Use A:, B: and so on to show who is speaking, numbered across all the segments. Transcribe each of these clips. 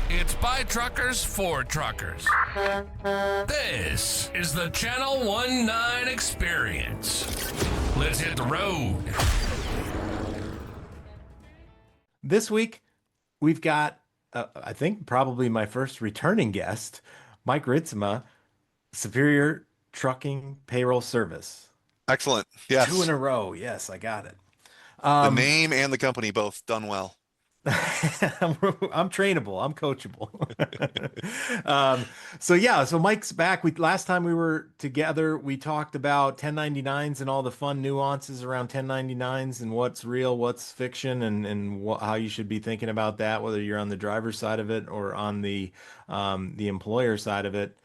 A: It's by truckers for truckers. This is the Channel 19 experience. Let's hit the road.
B: This week, we've got, I think, probably my first returning guest, Mike Ritzema, Superior Trucking Payroll Service.
C: Excellent.
B: Two in
C: Yes.
B: a row. Yes, I got it.
C: The
B: Um,
C: name and the company both done well.
B: I'm trainable. I'm coachable. So Mike's back. Last time we were together, we talked about 1099s and all the fun nuances around 1099s and what's real, what's fiction, and how you should be thinking about that, whether you're on the driver's side of it or on the employer side of it.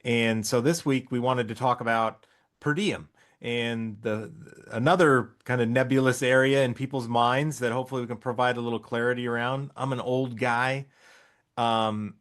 B: And so this week we wanted to talk about per diem and the another kind of nebulous area in people's minds that hopefully we can provide a little clarity around. I'm an old guy, um,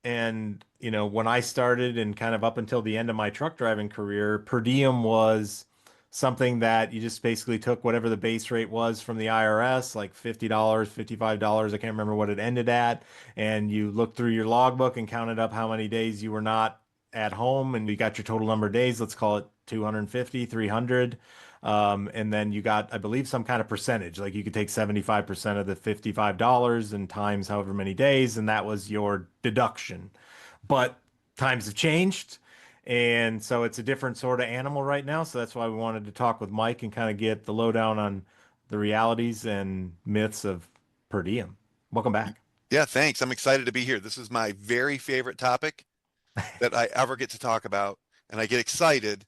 B: and when I started and kind of up until the end of my truck driving career, per diem was something that you just basically took whatever the base rate was from the IRS, like $50, $55, I can't remember what it ended at, and you looked through your logbook and counted up how many days you were not at home, and you got your total number of days, let's call it 250, 300. And then you got, I believe, some kind of percentage. Like you could take 75% of the $55 and times however many days, and that was your deduction. But times have changed. And so it's a different sort of animal right now. So that's why we wanted to talk with Mike and kind of get the lowdown on the realities and myths of per diem. Welcome back.
C: Yeah, thanks. I'm excited to be here. This is my very favorite topic that I ever get to talk about. And I get excited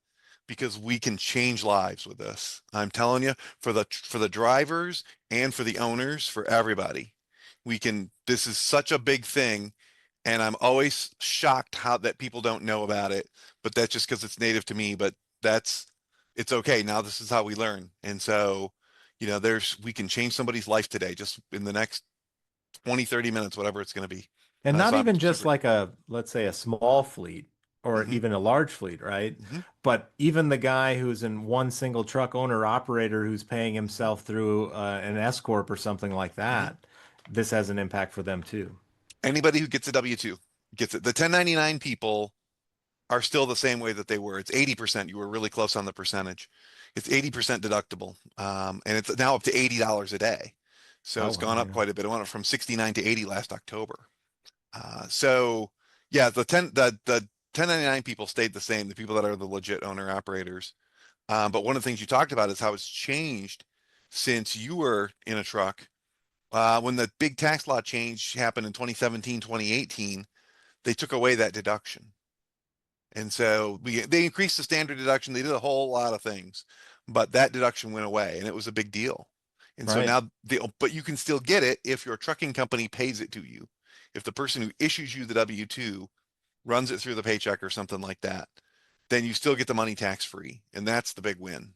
C: because we can change lives with this. I'm telling you, for the drivers and for the owners, for everybody. This is such a big thing. And I'm always shocked how that people don't know about it, but that's just because it's native to me. But it's okay. Now this is how we learn. And so, we can change somebody's life today, just in the next 20, 30 minutes, whatever it's going to be.
B: And not
C: So I'm
B: even just
C: super.
B: like let's say a small fleet or
C: Hmm.
B: even a large fleet, right?
C: Hmm.
B: But even the guy who's in one single truck owner operator who's paying himself through an S corp or something like
C: Hmm.
B: that, this has an impact for them too.
C: Anybody who gets a W-2 gets it. The 1099 people are still the same way that they were. It's 80%. You were really close on the percentage. It's 80% deductible. And it's now up to $80 a day. So
B: Oh,
C: it's
B: wow,
C: gone up
B: yeah.
C: quite a bit. It went up from 69 to 80 last October. So yeah, the 1099 people stayed the same, the people that are the legit owner operators. But one of the things you talked about is how it's changed since you were in a truck. When the big tax law change happened in 2017, 2018, they took away that deduction. And so they increased the standard deduction. They did a whole lot of things, but that deduction went away and it was a big deal. And so
B: Right.
C: now but you can still get it if your trucking company pays it to you. If the person who issues you the W-2 runs it through the paycheck or something like that, then you still get the money tax free. And that's the big win.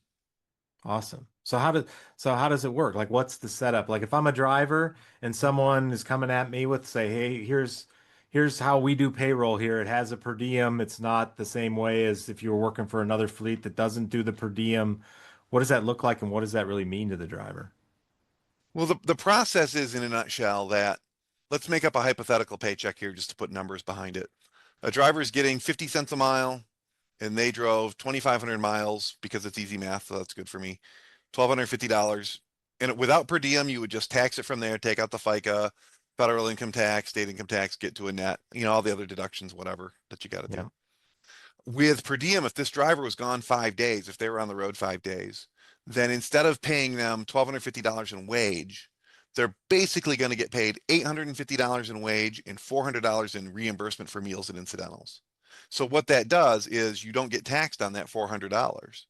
B: Awesome. So how does it work? Like what's the setup? Like if I'm a driver and someone is coming at me with say, "Hey, here's how we do payroll here. It has a per diem. It's not the same way as if you were working for another fleet that doesn't do the per diem." What does that look like and what does that really mean to the driver?
C: Well, the process is in a nutshell that let's make up a hypothetical paycheck here just to put numbers behind it. A driver is getting 50 cents a mile and they drove 2,500 miles because it's easy math, so that's good for me. $1,250. And without per diem, you would just tax it from there, take out the FICA, federal income tax, state income tax, get to a net, all the other deductions, whatever that you got to
B: Yeah.
C: do. With per diem, if this driver was gone 5 days, if they were on the road 5 days, then instead of paying them $1,250 in wage, they're basically going to get paid $850 in wage and $400 in reimbursement for meals and incidentals. So what that does is you don't get taxed on that $400.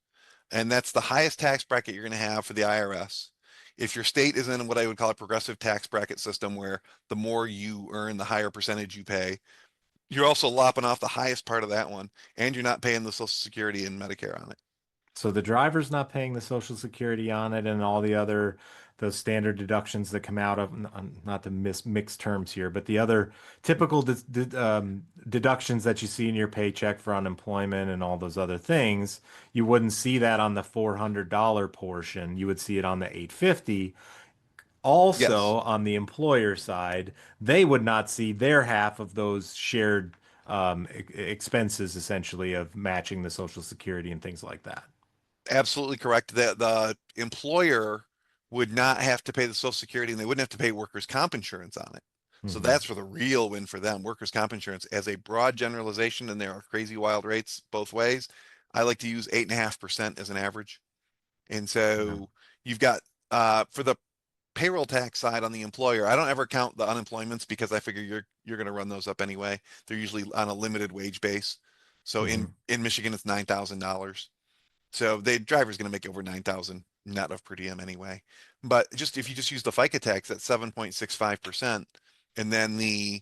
C: And that's the highest tax bracket you're going to have for the IRS. If your state is in what I would call a progressive tax bracket system, where the more you earn, the higher percentage you pay, you're also lopping off the highest part of that one, and you're not paying the Social Security and Medicare on it.
B: So the driver's not paying the Social Security on it and all the other those standard deductions that come out of not to mix terms here, but the other typical deductions that you see in your paycheck for unemployment and all those other things, you wouldn't see that on the $400 portion. You would see it on the 850. Also,
C: Yes,
B: on the employer side, they would not see their half of those shared expenses, essentially, of matching the Social Security and things like that.
C: absolutely correct. That the employer would not have to pay the Social Security and they wouldn't have to pay workers' comp insurance on it. So
B: Hmm.
C: that's for the real win for them. Workers' comp insurance as a broad generalization, and there are crazy wild rates both ways. I like to use 8.5% as an average. And
B: Yeah.
C: so you've got for the payroll tax side on the employer, I don't ever count the unemployments because I figure you're going to run those up anyway. They're usually on a limited wage base. So
B: Hmm.
C: in Michigan, it's $9,000. So the driver's going to make over 9,000 net of per diem anyway. But just if you just use the FICA tax, that's 7.65%, and then the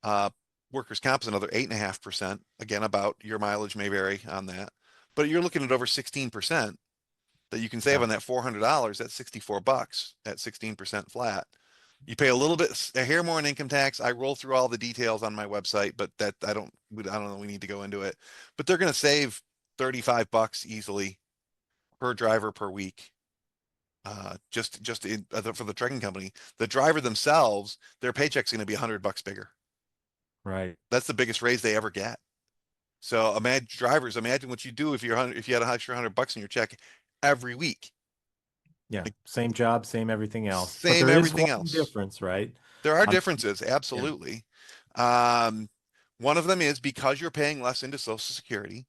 C: uh, workers' comp is another 8.5%. Again, about your mileage may vary on that, but you're looking at over 16% that you can save
B: Yeah.
C: on that $400. That's $64 at 16% flat. You pay a little bit, a hair more in income tax. I roll through all the details on my website, but that I don't know. We need to go into it, but they're going to save $35 easily per driver per week. For the trucking company, the driver themselves, their paycheck's going to be $100 bigger.
B: Right.
C: That's the biggest raise they ever get. So imagine drivers, imagine what you do if you had an extra $100 in your check every week.
B: Yeah.
C: Like,
B: Same job, same everything else. But
C: same
B: there is
C: everything
B: one
C: else.
B: difference, right?
C: There are
B: On,
C: differences,
B: yeah.
C: absolutely. Um, one of them is because you're paying less into Social Security,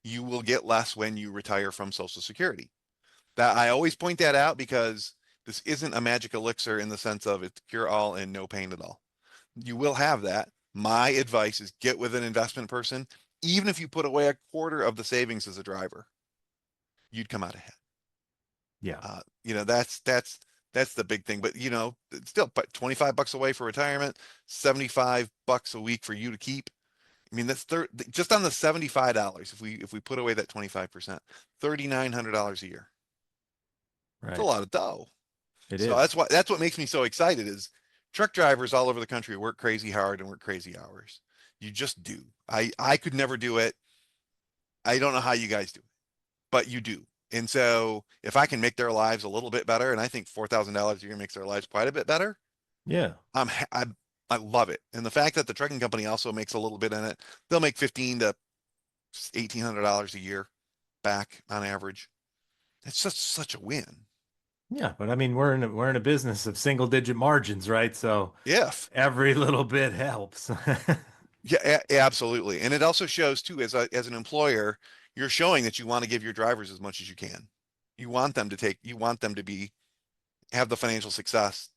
C: you will get less when you retire from Social Security. That I always point that out because this isn't a magic elixir in the sense of it's cure all and no pain at all. You will have that. My advice is get with an investment person. Even if you put away a quarter of the savings as a driver, you'd come out ahead.
B: Yeah.
C: That's the big thing. But it's still but $25 away for retirement, $75 a week for you to keep. I mean, just on the $75. If we put away that 25%, $3,900 a year. It's a
B: Right.
C: lot of dough.
B: It
C: So
B: is.
C: that's what makes me so excited is truck drivers all over the country work crazy hard and work crazy hours. You just do. I could never do it. I don't know how you guys do it, but you do. And so if I can make their lives a little bit better, and I think $4,000 a year makes their lives quite a bit better,
B: Yeah.
C: I love it. And the fact that the trucking company also makes a little bit in it, they'll make 15 to $1,800 a year back on average. It's just such a win.
B: Yeah. But I mean, we're in a business of single digit margins, right? So
C: If
B: every little bit helps.
C: Yeah, absolutely. And it also shows too, as an employer, you're showing that you want to give your drivers as much as you can. You want them to have the financial success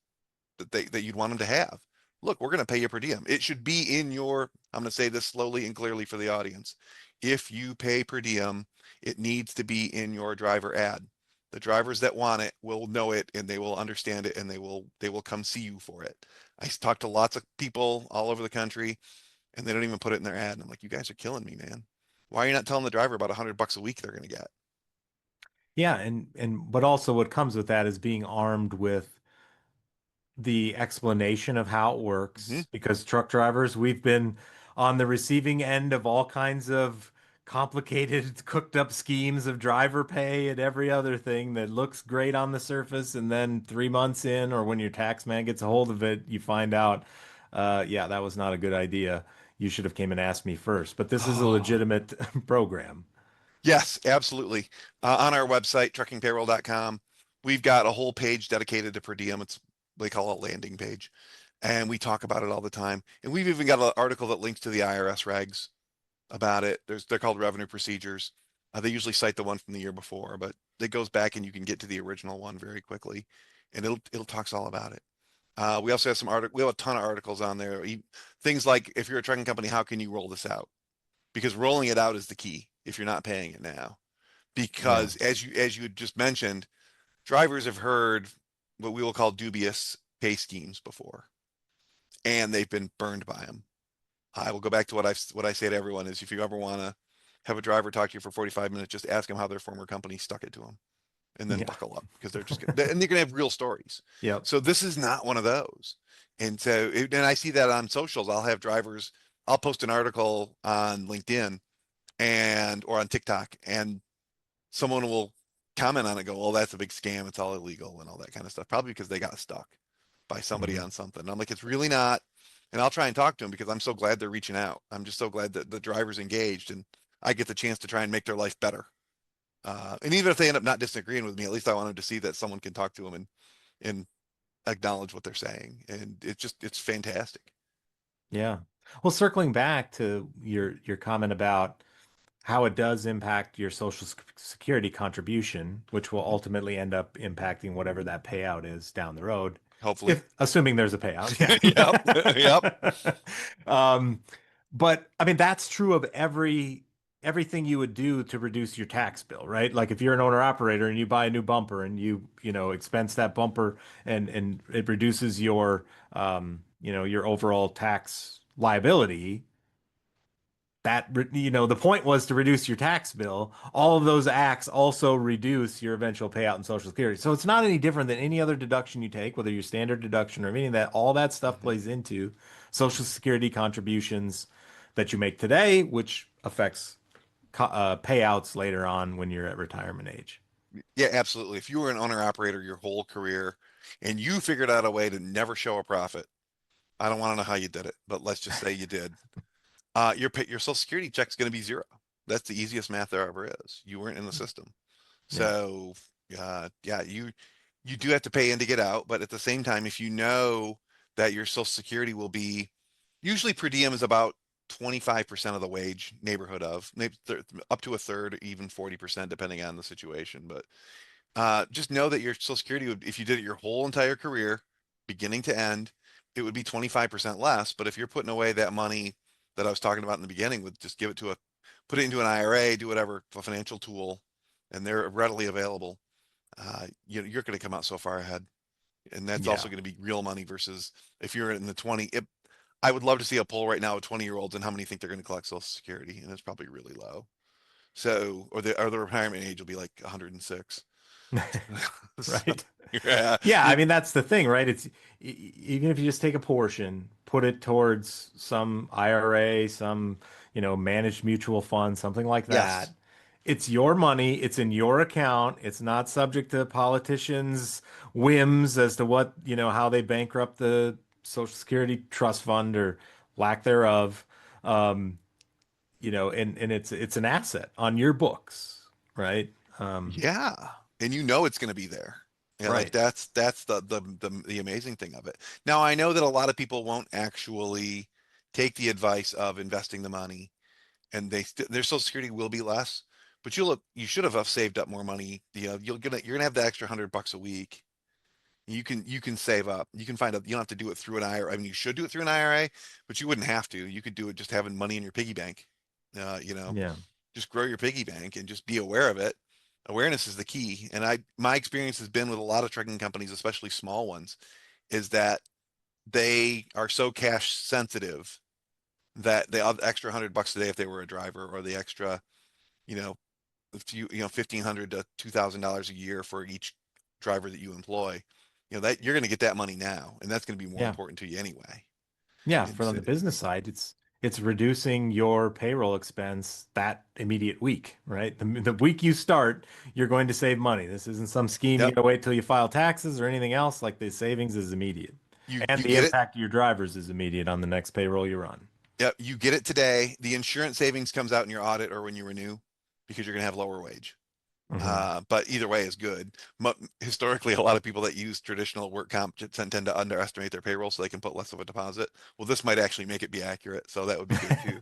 C: that you'd want them to have. Look, we're going to pay you per diem. It should be I'm going to say this slowly and clearly for the audience. If you pay per diem, it needs to be in your driver ad. The drivers that want it will know it and they will understand it and they will come see you for it. I talked to lots of people all over the country and they don't even put it in their ad. And I'm like, you guys are killing me, man. Why are you not telling the driver about $100 a week they're going to get?
B: Yeah, and but also what comes with that is being armed with the explanation of how it
C: Hmm.
B: works because truck drivers, we've been on the receiving end of all kinds of complicated, cooked up schemes of driver pay and every other thing that looks great on the surface. And then 3 months in, or when your tax man gets a hold of it, you find out, yeah, that was not a good idea. You should have came and asked me first. But this is a
C: Oh,
B: legitimate program.
C: yes, absolutely. On our website, truckingpayroll.com, we've got a whole page dedicated to per diem. They call it a landing page. And we talk about it all the time. And we've even got an article that links to the IRS regs about it. They're called revenue procedures. They usually cite the one from the year before, but it goes back and you can get to the original one very quickly. And it'll talks all about it. We also have we have a ton of articles on there. Things like if you're a trucking company, how can you roll this out? Because rolling it out is the key if you're not paying it now.
B: Yeah.
C: Because as you just mentioned, drivers have heard what we will call dubious pay schemes before, and they've been burned by them. I will go back to what I say to everyone is if you ever want to have a driver talk to you for 45 minutes, just ask them how their former company stuck it to them and then
B: Yeah.
C: buckle up because and they're gonna have real stories.
B: Yep.
C: So this is not one of those. And so and I see that on socials. I'll post an article on LinkedIn or on TikTok and someone will comment on it, go, "Oh, that's a big scam. It's all illegal and all that kind of stuff." Probably because they got stuck by somebody
B: Mhm.
C: on something. And I'm like, it's really not. And I'll try and talk to them because I'm so glad they're reaching out. I'm just so glad that the driver's engaged and I get the chance to try and make their life better. And even if they end up not disagreeing with me, at least I want them to see that someone can talk to them and acknowledge what they're saying. And it's fantastic.
B: Yeah. Well, circling back to your comment about how it does impact your Security contribution, which will ultimately end up impacting whatever that payout is down the road,
C: Hopefully.
B: if assuming there's a payout.
C: Yep. Yep.
B: Yeah. Um, but I mean, that's true of everything you would do to reduce your tax bill, right? Like if you're an owner operator and you buy a new bumper and you expense that bumper and it reduces your overall tax liability, the point was to reduce your tax bill. All of those acts also reduce your eventual payout in Social Security. So it's not any different than any other deduction you take, whether your standard deduction or any of that. All that stuff
C: Mhm.
B: plays into Social Security contributions that you make today, which affects payouts later on when you're at retirement age.
C: Yeah, absolutely. If you were an owner operator your whole career and you figured out a way to never show a profit, I don't want to know how you did it, but let's just say you did. Your Social Security check's going to be zero. That's the easiest math there ever is. You weren't in the system.
B: Yeah.
C: So, yeah, you do have to pay in to get out, but at the same time, if you know that your Social Security will be usually per diem is about 25% of the wage neighborhood of maybe up to a third, even 40%, depending on the situation. But just know that your Social Security would, if you did it your whole entire career, beginning to end, it would be 25% less. But if you're putting away that money that I was talking about in the beginning, with just put it into an IRA, do whatever, a financial tool, and they're readily available, you're going to come out so far ahead. And that's also
B: Yeah.
C: going to be real money versus if you're in the 20. I would love to see a poll right now of 20-year-olds and how many think they're going to collect Social Security, and it's probably really low. So, or the retirement age will be like 106. So,
B: Right.
C: yeah,
B: Yeah, I mean that's the thing, right? Even if you just take a portion, put it towards some IRA, some, managed mutual fund, something like that.
C: yes,
B: It's your money, it's in your account, it's not subject to politicians' whims as to how they bankrupt the Social Security trust fund or lack thereof. Um, and it's an asset on your books, right?
C: yeah, and it's going to be there. Yeah, like
B: Right.
C: that's the amazing thing of it. Now I know that a lot of people won't actually take the advice of investing the money, and their Social Security will be less, but you should have saved up more money. You're gonna have the extra $100 a week. You can save up. You can find out. You don't have to do it through an IRA. I mean, you should do it through an IRA, but you wouldn't have to. You could do it just having money in your piggy bank. Uh, you know,
B: Yeah.
C: just grow your piggy bank and just be aware of it. Awareness is the key. And my experience has been with a lot of trucking companies, especially small ones, is that they are so cash sensitive that the extra $100 a day if they were a driver, or the extra, you know, if $1,500 to $2,000 a year for each driver that you employ, that you're going to get that money now, and that's going to be more
B: Yeah.
C: important to you anyway.
B: Yeah,
C: And
B: for on
C: so,
B: the business side, it's reducing your payroll expense that immediate week, right? The week you start, you're going to save money. This isn't some scheme you
C: yep,
B: gotta wait till you file taxes or anything else. Like the savings is immediate.
C: you
B: And
C: you
B: the
C: get it.
B: impact to your drivers is immediate on the next payroll you run.
C: Yep, you get it today. The insurance savings comes out in your audit or when you renew, because you're going to have lower wage.
B: Hmm.
C: But either way is good. Historically, a lot of people that use traditional work comp tend to underestimate their payroll so they can put less of a deposit. Well, this might actually make it be accurate, so that would be good too.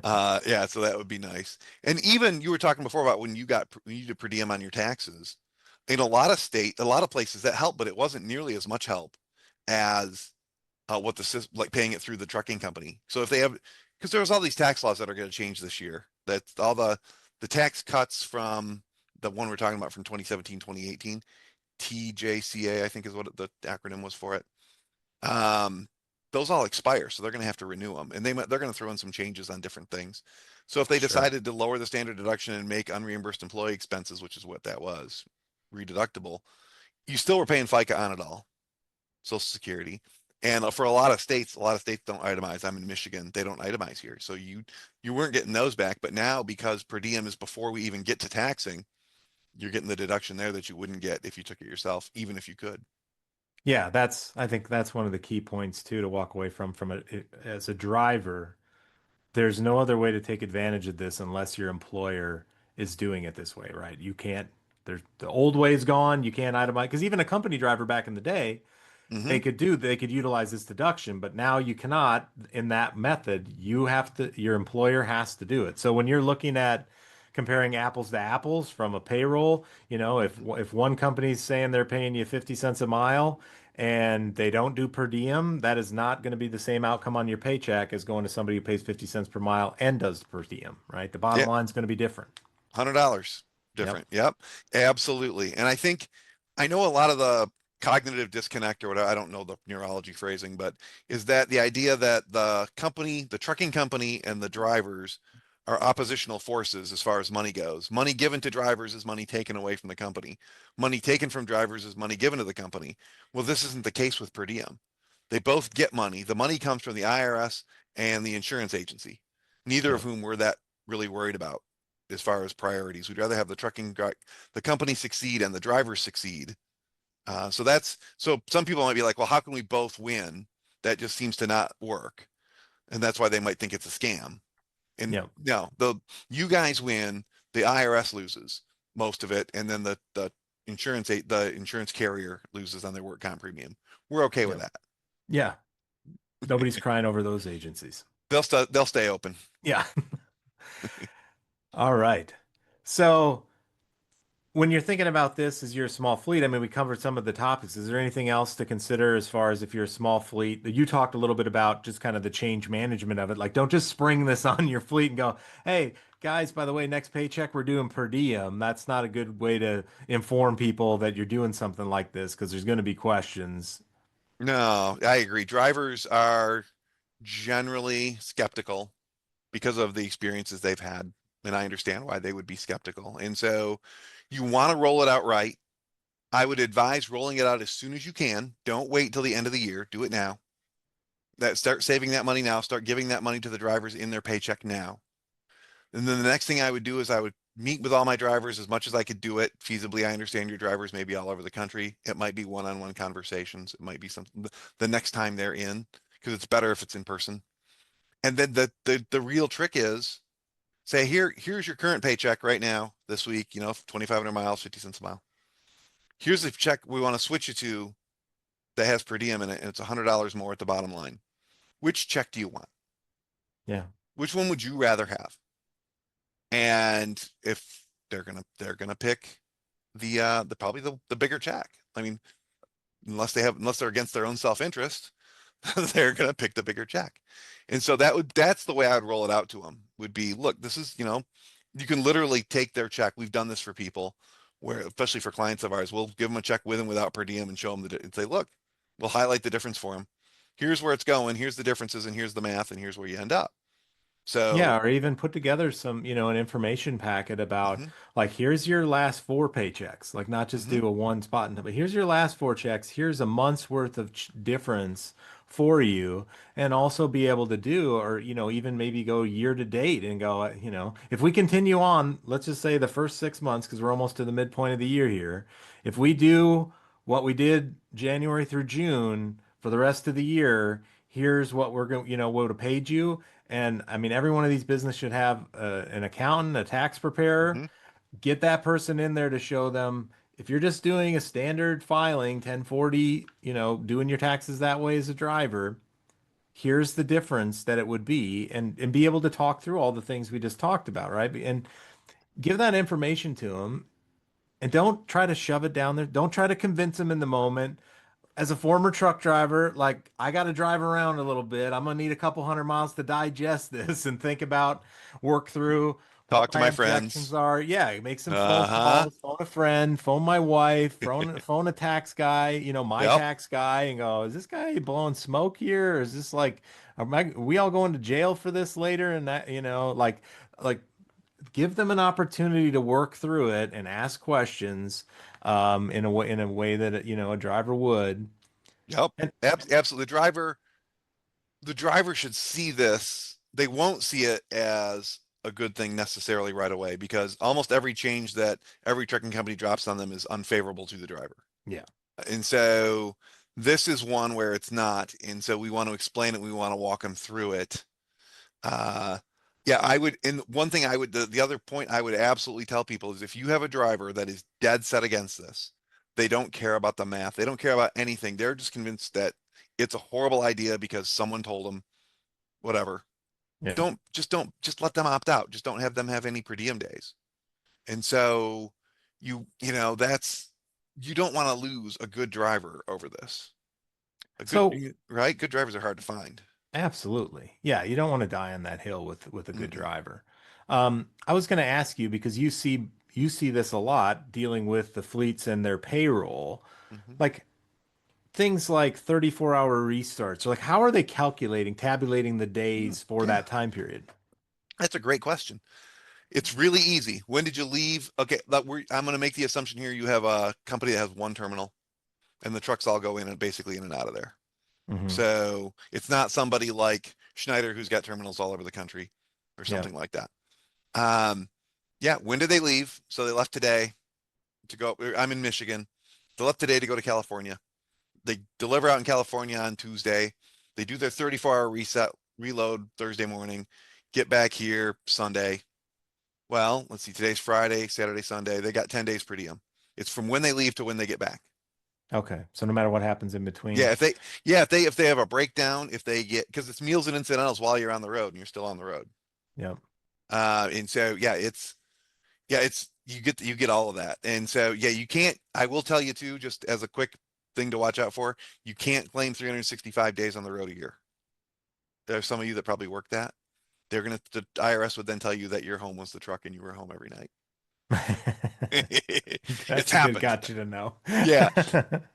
C: Yeah, so that would be nice. And even you were talking before about when you did per diem on your taxes. In a lot of places that helped, but it wasn't nearly as much help as what the system, like paying it through the trucking company. So if they have, because there was all these tax laws that are going to change this year. That's all the tax cuts from the one we're talking about from 2017, 2018, TJCA, I think is what the acronym was for it. Um, those all expire, so they're going to have to renew them, and they're going to throw in some changes on different things. So if they
B: Sure.
C: decided to lower the standard deduction and make unreimbursed employee expenses, which is what that was, redeductible, you still were paying FICA on it all, Social Security. And for a lot of states don't itemize. I'm in Michigan; they don't itemize here, so you weren't getting those back. But now, because per diem is before we even get to taxing, you're getting the deduction there that you wouldn't get if you took it yourself, even if you could.
B: Yeah, I think that's one of the key points too to walk away from as a driver. There's no other way to take advantage of this unless your employer is doing it this way, right? You can't, there's the old way is gone. You can't itemize because even a company driver back in the day,
C: Hmm.
B: they could utilize this deduction, but now you cannot in that method. You have to, your employer has to do it. So when you're looking at comparing apples to apples from a payroll, if one company's saying they're paying you 50 cents a mile and they don't do per diem, that is not going to be the same outcome on your paycheck as going to somebody who pays 50 cents per mile and does per diem, right? The bottom
C: Yeah,
B: line is going to be different.
C: $100
B: Yep.
C: different. Yep, absolutely. And I know a lot of the cognitive disconnect or whatever, I don't know the neurology phrasing, but is that the idea that the company, the trucking company and the drivers are oppositional forces as far as money goes. Money given to drivers is money taken away from the company. Money taken from drivers is money given to the company. Well, this isn't the case with per diem. They both get money. The money comes from the IRS and the insurance agency, neither of
B: Yep.
C: whom we're that really worried about as far as priorities. We'd rather have the company succeed and the drivers succeed. So some people might be like, well, how can we both win? That just seems to not work. And that's why they might think it's a scam. And
B: Yep.
C: no, you guys win, the IRS loses most of it, and then the insurance carrier loses on their work comp premium. We're okay with
B: Yep.
C: that.
B: Yeah. Nobody's crying over those agencies.
C: They'll stay open.
B: Yeah. All right. So when you're thinking about this as your small fleet, I mean, we covered some of the topics. Is there anything else to consider as far as if you're a small fleet? You talked a little bit about just kind of the change management of it. Like, don't just spring this on your fleet and go, hey, guys, by the way, next paycheck we're doing per diem. That's not a good way to inform people that you're doing something like this because there's going to be questions.
C: No, I agree. Drivers are generally skeptical because of the experiences they've had. And I understand why they would be skeptical. And so you want to roll it out right. I would advise rolling it out as soon as you can. Don't wait till the end of the year. Do it now. Start saving that money now. Start giving that money to the drivers in their paycheck now. And then the next thing I would do is I would meet with all my drivers as much as I could do it feasibly. I understand your drivers may be all over the country. It might be one-on-one conversations. It might be something the next time they're in, because it's better if it's in person. And then the real trick is say, here's your current paycheck right now, this week, 2,500 miles, 50 cents a mile. Here's the check we want to switch you to that has per diem in it, and it's $100 more at the bottom line. Which check do you want?
B: Yeah.
C: Which one would you rather have? And if they're gonna pick the probably the bigger check. I mean, unless they're against their own self-interest, they're gonna pick the bigger check. And so that's the way I would roll it out to them, would be, look, this is, you can literally take their check. We've done this for people where, especially for clients of ours, we'll give them a check with and without per diem and show them and say, look, we'll highlight the difference for them. Here's where it's going. Here's the differences, and here's the math, and here's where you end up.
B: Yeah,
C: So,
B: or even put together some, an information packet about
C: mhm,
B: like here's your last four paychecks, like not just
C: mhm,
B: do a one spot, but here's your last four checks. Here's a month's worth of difference for you, and also be able to do, or even maybe go year to date and go, if we continue on, let's just say the first 6 months, because we're almost to the midpoint of the year here. If we do what we did January through June for the rest of the year, here's what we're going, what would have paid you. And I mean, every one of these business should have an accountant, a tax preparer.
C: mhm.
B: Get that person in there to show them if you're just doing a standard filing, 1040, doing your taxes that way as a driver, here's the difference that it would be, and be able to talk through all the things we just talked about, right? And give that information to them, and don't try to shove it down there. Don't try to convince them in the moment. As a former truck driver, like I got to drive around a little bit. I'm gonna need a couple hundred miles to digest this and think about, work through what
C: Talk to
B: my
C: my
B: objections
C: friends.
B: are. Yeah, make some phone
C: Uh-huh.
B: calls, phone a friend, phone my wife, phone a tax guy, my
C: Yep.
B: tax guy, and go, is this guy blowing smoke here? Or is this like, are we all going to jail for this later? And that, like give them an opportunity to work through it and ask questions in a way that a driver would.
C: Yep.
B: And
C: Absolutely. The driver should see this. They won't see it as a good thing necessarily right away, because almost every change that every trucking company drops on them is unfavorable to the driver.
B: Yeah.
C: And so this is one where it's not. And so we want to explain it. We want to walk them through it. Uh, yeah, I would, and one thing I would, the other point I would absolutely tell people is if you have a driver that is dead set against this, they don't care about the math. They don't care about anything. They're just convinced that it's a horrible idea because someone told them, whatever.
B: Yeah.
C: Don't just let them opt out. Just don't have them have any per diem days. And so that's, you don't want to lose a good driver over this.
B: So
C: Right? Good drivers are hard to find.
B: absolutely. Yeah, you don't want to die on that hill with a good
C: Mm-mm.
B: driver. I was going to ask you because you see this a lot dealing with the fleets and their payroll.
C: Mhm.
B: Like things like 34-hour restarts, or like how are they calculating, tabulating the days for
C: Yeah,
B: that time period?
C: that's a great question. It's really easy. When did you leave? Okay, I'm going to make the assumption here you have a company that has one terminal and the trucks all go in and basically in and out of there.
B: Hmm.
C: So it's not somebody like Schneider who's got terminals all over the country or
B: Yeah.
C: something like that. Um, yeah, when did they leave? So they left today to go. I'm in Michigan. They left today to go to California. They deliver out in California on Tuesday. They do their 34-hour reset, reload Thursday morning, get back here Sunday. Well, let's see, today's Friday, Saturday, Sunday. They got 10 days per diem. It's from when they leave to when they get back.
B: Okay. So no matter what happens in between.
C: Yeah, if they have a breakdown, if they get, because it's meals and incidentals while you're on the road and you're still on the road.
B: Yeah.
C: And so it's you get all of that. And so yeah, you can't, I will tell you too, just as a quick thing to watch out for, you can't claim 365 days on the road a year. There's some of you that probably work that. The IRS would then tell you that your home was the truck and you were home every night. It's
B: That's a good
C: happened.
B: gotcha to know.
C: Yeah.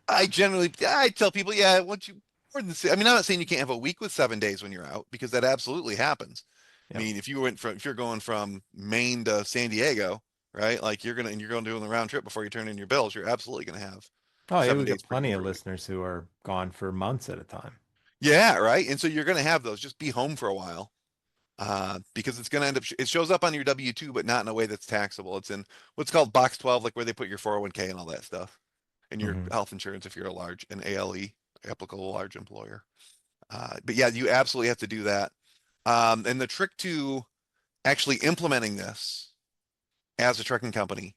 C: I tell people, yeah, once you more than, I mean, I'm not saying you can't have a week with 7 days when you're out, because that absolutely happens. I
B: Yep.
C: mean, if you're going from Maine to San Diego, right? Like you're going to do the round trip before you turn in your bills, you're absolutely going to have
B: Oh, yeah,
C: seven
B: we
C: days
B: got
C: per diem
B: plenty of
C: per week.
B: listeners who are gone for months at a time.
C: Yeah, right. And so you're going to have those. Just be home for a while. Because it's going to end up, it shows up on your W-2, but not in a way that's taxable. It's in what's called box 12, like where they put your 401k and all that stuff, and your
B: Hmm.
C: health insurance if you're an ALE, applicable large employer. But yeah, you absolutely have to do that. And the trick to actually implementing this as a trucking company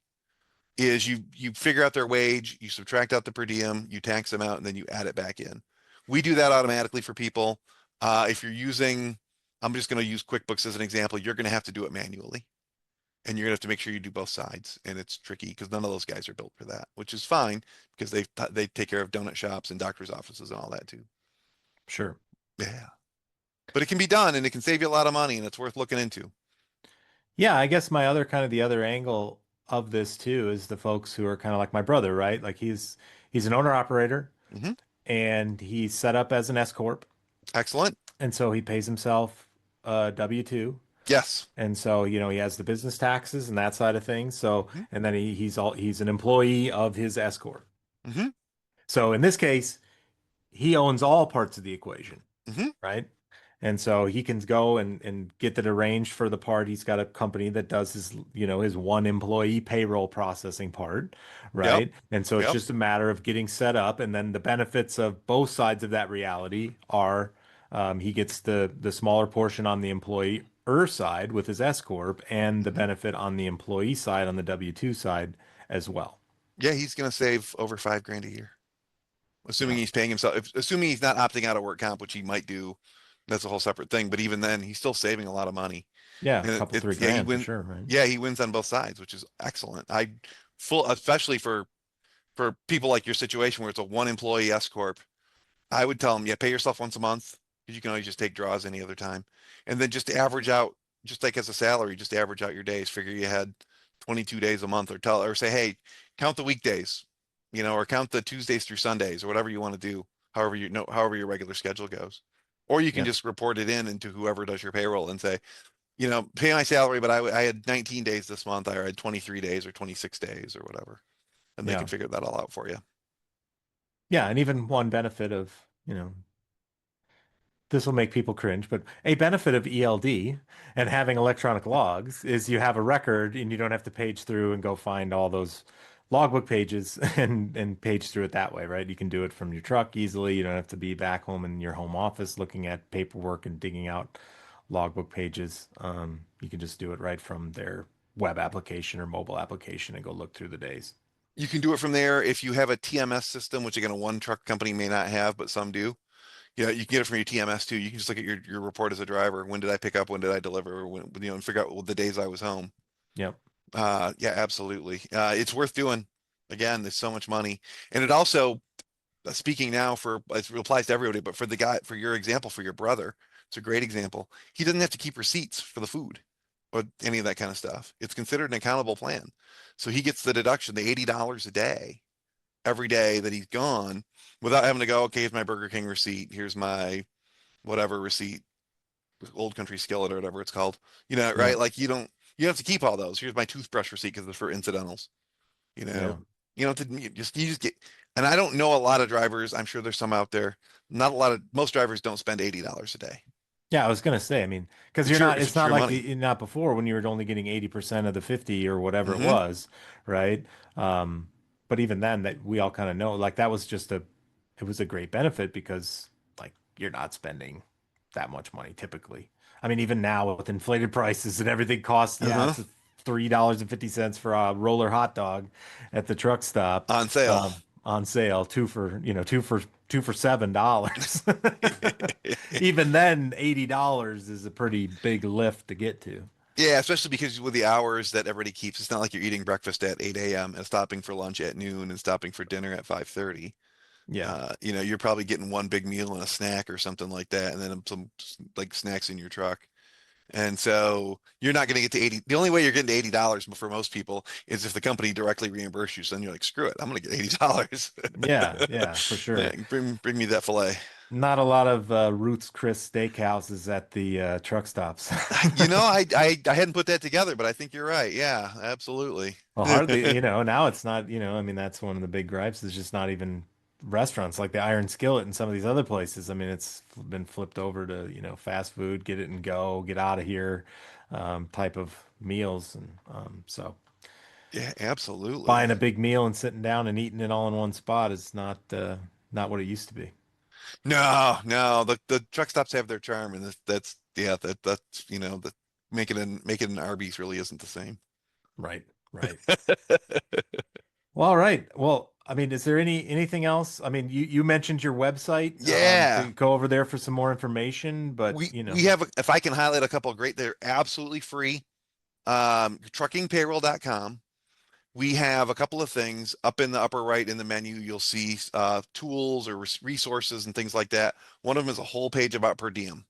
C: is you figure out their wage, you subtract out the per diem, you tax them out, and then you add it back in. We do that automatically for people. If you're using, I'm just going to use QuickBooks as an example, you're going to have to do it manually. And you're going to have to make sure you do both sides. And it's tricky because none of those guys are built for that, which is fine because they take care of donut shops and doctors' offices and all that too.
B: Sure.
C: Yeah. But it can be done and it can save you a lot of money and it's worth looking into.
B: Yeah, I guess my other kind of the other angle of this too is the folks who are kind of like my brother, right? Like he's an owner operator
C: Hmm.
B: and he's set up as an S corp,
C: Excellent.
B: and so he pays himself W-2.
C: Yes.
B: And so, he has the business taxes and that side of things. So,
C: Hmm.
B: and then he's an employee of his S corp.
C: Hmm.
B: So in this case, he owns all parts of the equation,
C: Hmm.
B: right? And so he can go and get that arranged for the part. He's got a company that does his one employee payroll processing part,
C: Yep.
B: right? And so it's
C: Yep.
B: just a matter of getting set up. And then the benefits of both sides of that reality are he gets the smaller portion on the employer side with his S corp, and the
C: Hmm.
B: benefit on the employee side on the W-2 side as well.
C: Yeah, he's going to save over 5 grand a year, assuming
B: Yeah.
C: he's paying himself, assuming he's not opting out of work comp, which he might do. That's a whole separate thing. But even then, he's still saving a lot of money.
B: Yeah, a
C: And
B: couple, three
C: yeah,
B: grand for sure, right?
C: he wins on both sides, which is excellent. Especially for people like your situation where it's a one employee S corp, I would tell them, yeah, pay yourself once a month because you can always just take draws any other time. And then just average out, just like as a salary, just average out your days. Figure you had 22 days a month, or say, hey, count the weekdays, or count the Tuesdays through Sundays or whatever you want to do, however your regular schedule goes. Or you can
B: Yeah.
C: just report it in into whoever does your payroll and say, pay my salary, but I had 19 days this month, or I had 23 days or 26 days or whatever. And they can
B: Yeah.
C: figure that all out for you.
B: Yeah, and even one benefit of, this will make people cringe, but a benefit of ELD and having electronic logs is you have a record and you don't have to page through and go find all those logbook pages and page through it that way, right? You can do it from your truck easily. You don't have to be back home in your home office looking at paperwork and digging out logbook pages. You can just do it right from their web application or mobile application and go look through the days.
C: You can do it from there if you have a TMS system, which again, a one truck company may not have, but some do. You can get it from your TMS too. You can just look at your report as a driver. When did I pick up? When did I deliver? And figure out the days I was home.
B: Yep.
C: Yeah, absolutely. It's worth doing. Again, there's so much money. And it also, speaking now it applies to everybody, but for your example, for your brother, it's a great example. He doesn't have to keep receipts for the food or any of that kind of stuff. It's considered an accountable plan. So he gets the deduction, the $80 a day, every day that he's gone without having to go, okay, here's my Burger King receipt. Here's my whatever receipt, Old Country Skillet or whatever it's called,
B: Yeah.
C: right? Like you have to keep all those. Here's my toothbrush receipt because it's for incidentals, you
B: Yeah.
C: know, you just get, and I don't know a lot of drivers. I'm sure there's some out there. Not a lot of, most drivers don't spend $80 a day.
B: Yeah, I was gonna say, I mean, because it's
C: It's
B: not
C: your
B: like
C: money.
B: not before when you were only getting 80% of the 50 or whatever it
C: Hmm.
B: was, right? Um, but even then that we all kind of know, like that was it was a great benefit because like you're not spending that much money typically. I mean, even now with inflated prices and everything costs, yeah,
C: Uh-huh.
B: it's $3.50 for a roller hot dog at the truck stop,
C: On sale.
B: on sale, two for $7. Even then, $80 is a pretty big lift to get to.
C: Yeah, especially because with the hours that everybody keeps, it's not like you're eating breakfast at 8 a.m. and stopping for lunch at noon and stopping for dinner at 5:30.
B: Yeah.
C: You're probably getting one big meal and a snack or something like that, and then some like snacks in your truck. And so you're not going to get to 80. The only way you're getting to $80 for most people is if the company directly reimburses you. So then you're like, screw it, I'm going to get $80.
B: Yeah, yeah, for
C: Yeah,
B: sure.
C: bring me that filet.
B: Not a lot of Ruth's Chris steakhouses at the truck stops.
C: I hadn't put that together, but I think you're right. Yeah, absolutely.
B: Well, hardly, now it's not, I mean, that's one of the big gripes is just not even restaurants like the Iron Skillet and some of these other places. I mean, it's been flipped over to, fast food, get it and go, get out of here, type of meals. And so
C: Yeah, absolutely.
B: buying a big meal and sitting down and eating it all in one spot is not what it used to be.
C: No, no, the truck stops have their charm, and that's yeah, that's that make it an Arby's really isn't the same.
B: Right, right. Well, all right. Well, I mean, is there anything else? I mean, you mentioned your website,
C: Yeah,
B: to go over there for some more information, but
C: we have if I can highlight a couple of great, they're absolutely free. Truckingpayroll.com. We have a couple of things up in the upper right in the menu. You'll see tools or resources and things like that. One of them is a whole page about per diem.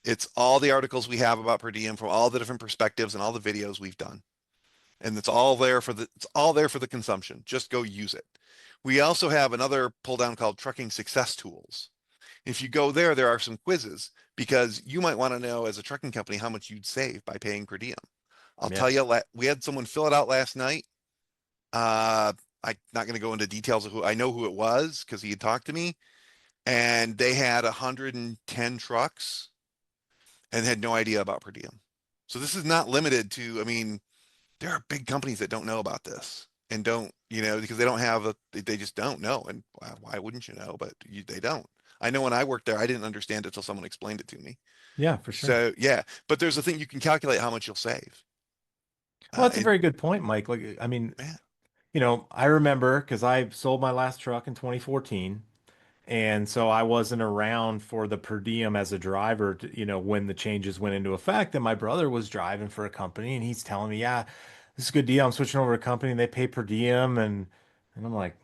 C: It's all the articles we have about per diem from all the different perspectives and all the videos we've done. And it's all there for the consumption. Just go use it. We also have another pull down called Trucking Success Tools. If you go there, there are some quizzes because you might want to know as a trucking company how much you'd save by paying per diem. I'll
B: yeah,
C: tell you, we had someone fill it out last night. I'm not going to go into details of who I know who it was because he had talked to me, and they had 110 trucks and had no idea about per diem. So this is not limited to, I mean, there are big companies that don't know about this and don't, because they don't have they just don't know. And why wouldn't you know? But they don't. I know when I worked there, I didn't understand it till someone explained it to me.
B: yeah, for sure.
C: So yeah, but there's a thing you can calculate how much you'll save.
B: Well, that's a
C: And
B: very good point, Mike. Like, I mean,
C: man,
B: I remember because I sold my last truck in 2014. And so I wasn't around for the per diem as a driver, when the changes went into effect. And my brother was driving for a company and he's telling me, yeah, this is a good deal. I'm switching over to a company and they pay per diem. And I'm like,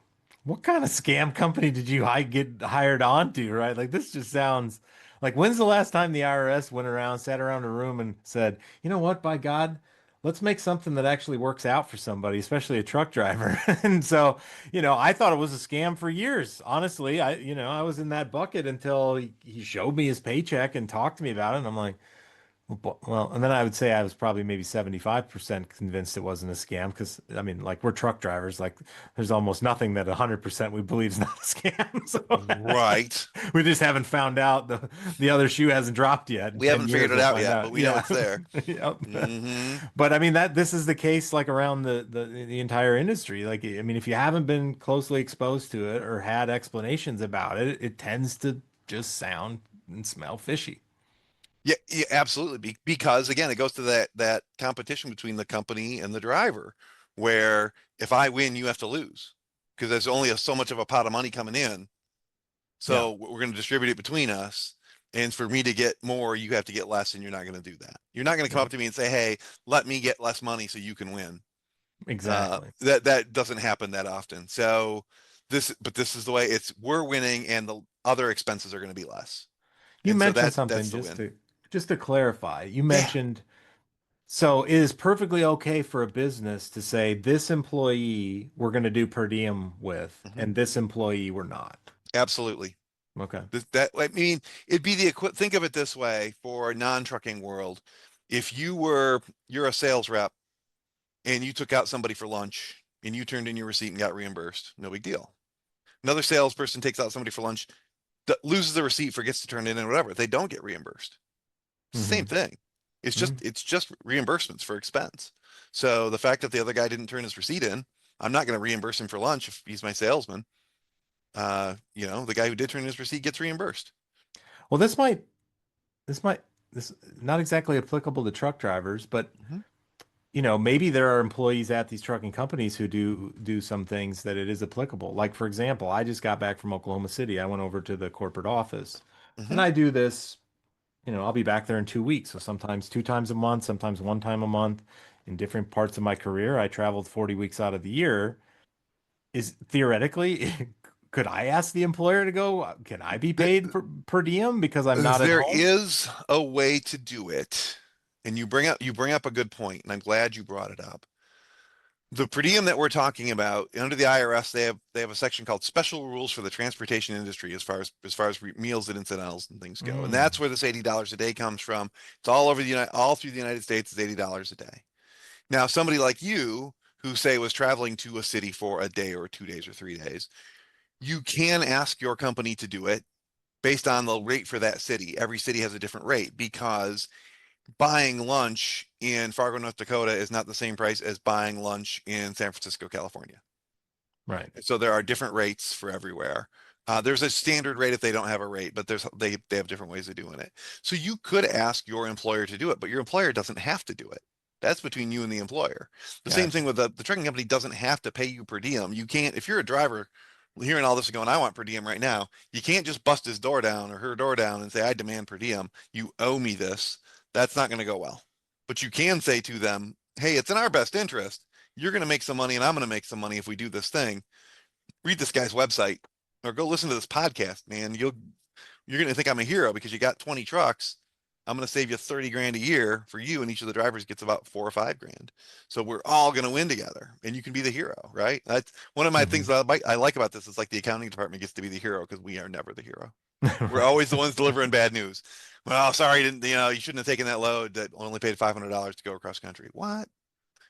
B: what kind of scam company did you get hired on to, right? Like this just sounds like when's the last time the IRS went around, sat around a room and said, you know what, by God, let's make something that actually works out for somebody, especially a truck driver. And so, I thought it was a scam for years. Honestly, I was in that bucket until he showed me his paycheck and talked to me about it. And I'm like, Well, and then I would say I was probably maybe 75% convinced it wasn't a scam because I mean, like we're truck drivers, like there's almost nothing that 100% we believe is not a scam. So
C: Right.
B: we just haven't found out the other shoe hasn't dropped yet. In
C: We
B: 10
C: haven't figured
B: years
C: it
B: we'll
C: out
B: find
C: yet, but
B: out.
C: we know
B: Yeah.
C: it's there.
B: Yep.
C: Hmm.
B: But I mean that this is the case like around the entire industry. Like I mean, if you haven't been closely exposed to it or had explanations about it, it tends to just sound and smell fishy.
C: Yeah, yeah, absolutely. Because again, it goes to that competition between the company and the driver, where if I win, you have to lose, because there's only so much of a pot of money coming in.
B: Yeah.
C: So we're going to distribute it between us. And for me to get more, you have to get less, and you're not going to do that. You're not going to come up
B: Yep.
C: to me and say, "Hey, let me get less money so you can win."
B: Exactly.
C: That doesn't happen that often. So this is the way it's. We're winning, and the other expenses are going to be less.
B: You
C: And so
B: mentioned something
C: that's the win.
B: just to clarify. You
C: Yeah.
B: mentioned so it is perfectly okay for a business to say this employee we're going to do per diem with
C: Mhm.
B: and this employee we're not.
C: Absolutely.
B: Okay.
C: That I mean, it'd be think of it this way for a non-trucking world. If you're a sales rep and you took out somebody for lunch and you turned in your receipt and got reimbursed, no big deal. Another salesperson takes out somebody for lunch, loses the receipt, forgets to turn it in, whatever. They don't get reimbursed. It's the same
B: Hmm.
C: thing. It's just reimbursements for expense. So the fact that the other guy didn't turn his receipt in, I'm not going to reimburse him for lunch if he's my salesman. The guy who did turn his receipt gets reimbursed.
B: Well, this might this not exactly applicable to truck drivers, but
C: Mhm.
B: maybe there are employees at these trucking companies who do some things that it is applicable. Like for example, I just got back from Oklahoma City. I went over to the corporate office and
C: Mhm.
B: I do this. I'll be back there in 2 weeks. So sometimes 2 times a month, sometimes one time a month. In different parts of my career, I traveled 40 weeks out of the year. Is theoretically, could I ask the employer to go? Can I be
C: Th-
B: paid per diem because I'm not at
C: There
B: home?
C: is a way to do it. And you bring up a good point, and I'm glad you brought it up. The per diem that we're talking about under the IRS, they have a section called special rules for the transportation industry as far as meals and incidentals and things go. And
B: Mm,
C: that's where this $80 a day comes from. It's all through the United States, it's $80 a day. Now, somebody like you who say was traveling to a city for a day or 2 days or 3 days, you can ask your company to do it based on the rate for that city. Every city has a different rate because buying lunch in Fargo, North Dakota is not the same price as buying lunch in San Francisco, California.
B: right.
C: So there are different rates for everywhere. There's a standard rate if they don't have a rate, but they have different ways of doing it. So you could ask your employer to do it, but your employer doesn't have to do it. That's between you and the employer. The same thing
B: Gotcha.
C: with the trucking company doesn't have to pay you per diem. You can't, if you're a driver hearing all this and going, I want per diem right now, you can't just bust his door down or her door down and say, I demand per diem. You owe me this. That's not going to go well. But you can say to them, hey, it's in our best interest. You're going to make some money and I'm going to make some money if we do this thing. Read this guy's website or go listen to this podcast, man. You're going to think I'm a hero because you got 20 trucks. I'm going to save you 30 grand a year for you, and each of the drivers gets about 4 or 5 grand. So we're all going to win together, and you can be the hero, right? That's one of my things
B: Hmm.
C: that I like about this is like the accounting department gets to be the hero because we are never the hero. We're
B: Right.
C: always the ones delivering bad news. Well, sorry, you shouldn't have taken that load that only paid $500 to go across country. What?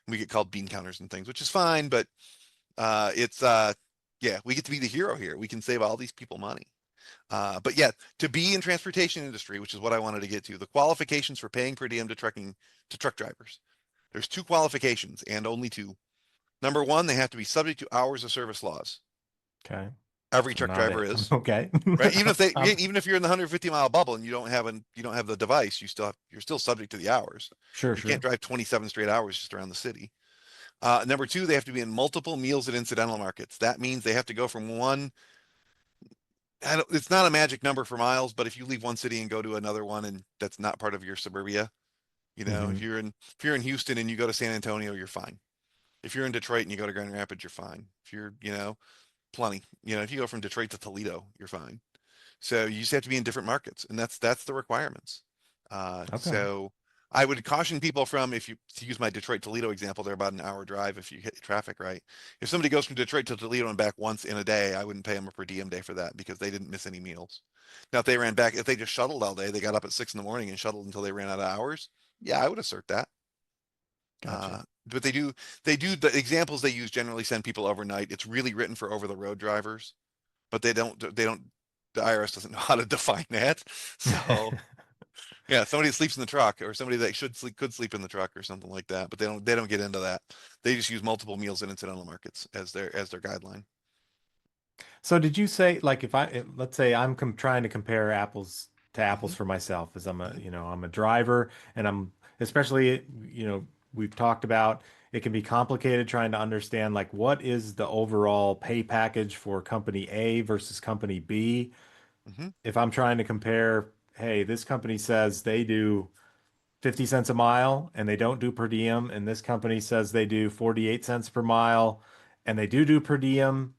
C: We get called bean counters and things, which is fine, but it's yeah, we get to be the hero here. We can save all these people money. But yeah, to be in transportation industry, which is what I wanted to get to, the qualifications for paying per diem to truck drivers. There's two qualifications and only two. Number one, they have to be subject to hours of service laws.
B: Okay.
C: Every
B: I'm
C: truck
B: not
C: driver
B: it.
C: is,
B: Okay.
C: right. Even if they
B: Um,
C: even if you're in the 150-mile bubble and you don't have the device, you're still subject to the hours.
B: sure,
C: You can't
B: sure.
C: drive 27 straight hours just around the city. Number two, they have to be in multiple meals and incidental markets. That means they have to go from one. It's not a magic number for miles, but if you leave one city and go to another one, and that's not part of your suburbia,
B: Hmm.
C: if you're in Houston and you go to San Antonio, you're fine. If you're in Detroit and you go to Grand Rapids, you're fine. If you're, plenty. If you go from Detroit to Toledo, you're fine. So you just have to be in different markets, and that's the requirements.
B: Okay.
C: So I would caution people from, if you to use my Detroit Toledo example, they're about an hour drive if you hit traffic right. If somebody goes from Detroit to Toledo and back once in a day, I wouldn't pay them a per diem day for that because they didn't miss any meals. Now, if they just shuttled all day, they got up at 6 in the morning and shuttled until they ran out of hours. Yeah, I would assert that.
B: Gotcha.
C: But they do the examples they use generally send people overnight. It's really written for over the road drivers, but the IRS doesn't know how to define that. So yeah, somebody that sleeps in the truck or somebody that could sleep in the truck or something like that, but they don't get into that. They just use multiple meals in incidental markets as their guideline.
B: So did you say like let's say I'm trying to compare apples to apples
C: Hmm.
B: for myself as
C: Hmm.
B: I'm a driver and I'm especially we've talked about it can be complicated trying to understand like what is the overall pay package for company A versus company B.
C: Hmm.
B: If I'm trying to compare, hey, this company says they do 50 cents a mile and they don't do per diem, and this company says they do 48 cents per mile and they do per diem,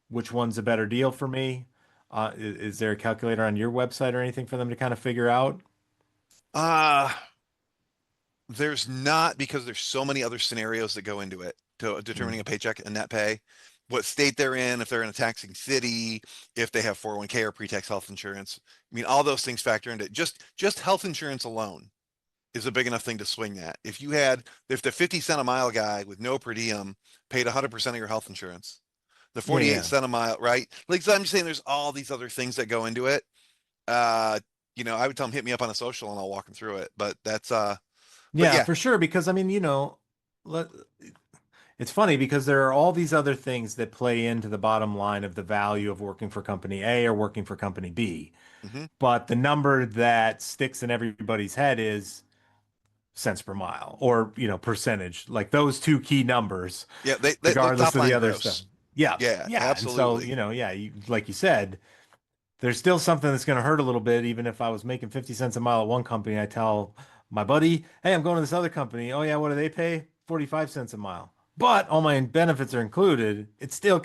B: which one's a better deal for me? Is there a calculator on your website or anything for them to kind of figure out?
C: Uh, there's not, because there's so many other scenarios that go into it to
B: Mm.
C: determining a paycheck and net pay. What state they're in, if they're in a taxing city, if they have 401k or pre-tax health insurance. I mean, all those things factor into it. Just health insurance alone is a big enough thing to swing that. If the 50 cent a mile guy with no per diem paid 100% of your health insurance, the
B: Yeah,
C: 48
B: yeah.
C: cent a mile, right? Like, so I'm just saying there's all these other things that go into it. Uh, I would tell them, hit me up on a social and I'll walk them through it. But
B: Yeah,
C: yeah.
B: for sure. Because I mean, let, it's funny because there are all these other things that play into the bottom line of the value of working for company A or working for company B.
C: Hmm.
B: But the number that sticks in everybody's head is cents per mile or, percentage, like those two key numbers,
C: Yeah. They
B: regardless
C: top
B: of the
C: line
B: other stuff.
C: gross.
B: Yeah.
C: Yeah,
B: Yeah. And so,
C: absolutely.
B: yeah, like you said, there's still something that's going to hurt a little bit. Even if I was making 50 cents a mile at one company, I tell my buddy, hey, I'm going to this other company. Oh, yeah, what do they pay? 45 cents a mile. But all my benefits are included. It still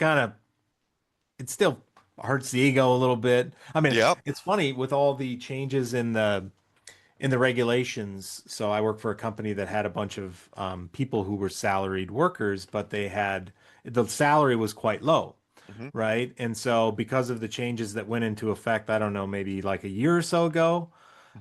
B: hurts the ego a little bit. I mean,
C: Yep.
B: it's funny with all the changes in the regulations. So I work for a company that had a bunch of people who were salaried workers, but the salary was quite low,
C: Hmm.
B: right? And so because of the changes that went into effect, I don't know, maybe like a year or so ago,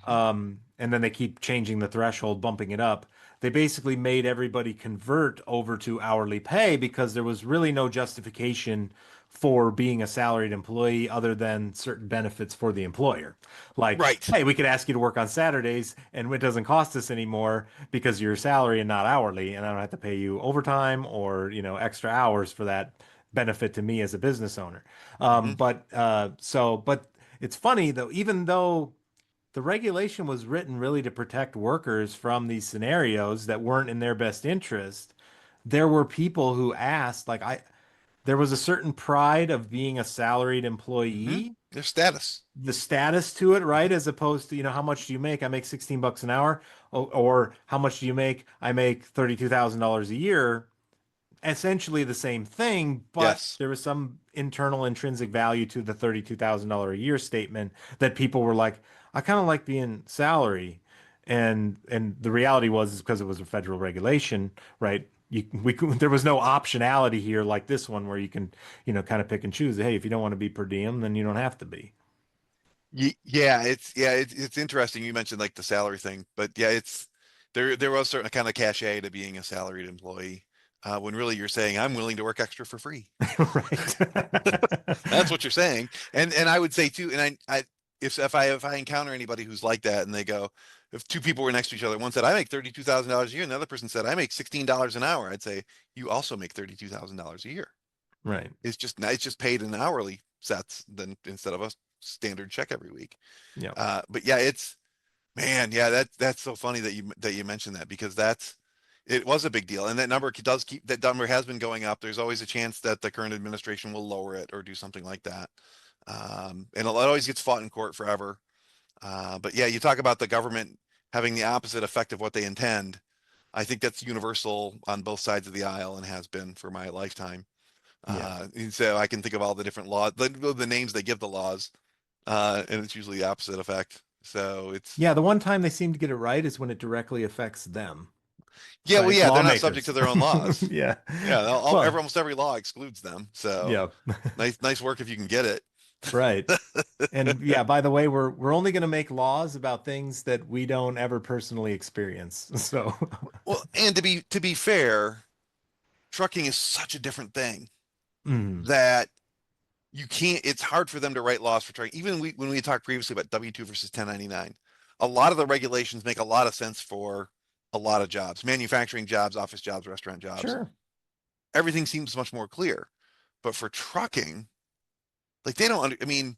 C: Hmm.
B: and then they keep changing the threshold, bumping it up. They basically made everybody convert over to hourly pay because there was really no justification for being a salaried employee other than certain benefits for the employer. Like,
C: Right.
B: hey, we could ask you to work on Saturdays and it doesn't cost us anymore because you're salary and not hourly, and I don't have to pay you overtime or, extra hours for that benefit to me as a business owner.
C: Hmm.
B: But it's funny though, even though the regulation was written really to protect workers from these scenarios that weren't in their best interest. There were people who asked, there was a certain pride of being a salaried
C: Hmm.
B: employee,
C: Their status.
B: the status to it, right?
C: Hmm.
B: As opposed to, how much do you make? I make 16 bucks an hour. Or how much do you make? I make $32,000 a year. Essentially the same thing, but
C: Yes.
B: there was some internal intrinsic value to the $32,000 a year statement that people were like, I kind of like being salary. And the reality was is because it was a federal regulation, right? There was no optionality here like this one where you can, kind of pick and choose. Hey, if you don't want to be per diem, then you don't have to be.
C: Yeah, it's interesting. You mentioned like the salary thing, but yeah, there was certain kind of cachet to being a salaried employee. When really you're saying, I'm willing to work extra for free.
B: Right.
C: That's what you're saying. And I would say too, and if I encounter anybody who's like that and they go, if two people were next to each other, one said, I make $32,000 a year, and the other person said, I make $16 an hour, I'd say, you also make $32,000 a year.
B: Right.
C: It's just paid in hourly sets than instead of a standard check every week.
B: Yeah.
C: But yeah, man, yeah, that's so funny that you mentioned that, because it was a big deal, and that number has been going up. There's always a chance that the current administration will lower it or do something like that. And it always gets fought in court forever. But yeah, you talk about the government having the opposite effect of what they intend. I think that's universal on both sides of the aisle and has been for my lifetime.
B: Yeah.
C: And so I can think of all the different laws, the names they give the laws, and it's usually the opposite effect. So it's,
B: Yeah, the one time they seem to get it right is when it directly affects them,
C: yeah, well,
B: right?
C: yeah, they're not subject to
B: Lawmakers.
C: their own laws.
B: Yeah.
C: Yeah,
B: Well,
C: almost every law excludes them. So
B: yeah,
C: nice work if you can get it.
B: right. And yeah, by the way, we're only going to make laws about things that we don't ever personally experience. So,
C: Well, and to be fair, trucking is such a different thing
B: mm,
C: that you can't, it's hard for them to write laws for trucking. Even when we talked previously about W-2 versus 1099, a lot of the regulations make a lot of sense for a lot of jobs, manufacturing jobs, office jobs, restaurant jobs.
B: sure.
C: Everything seems much more clear. But for trucking, like they don't, I mean,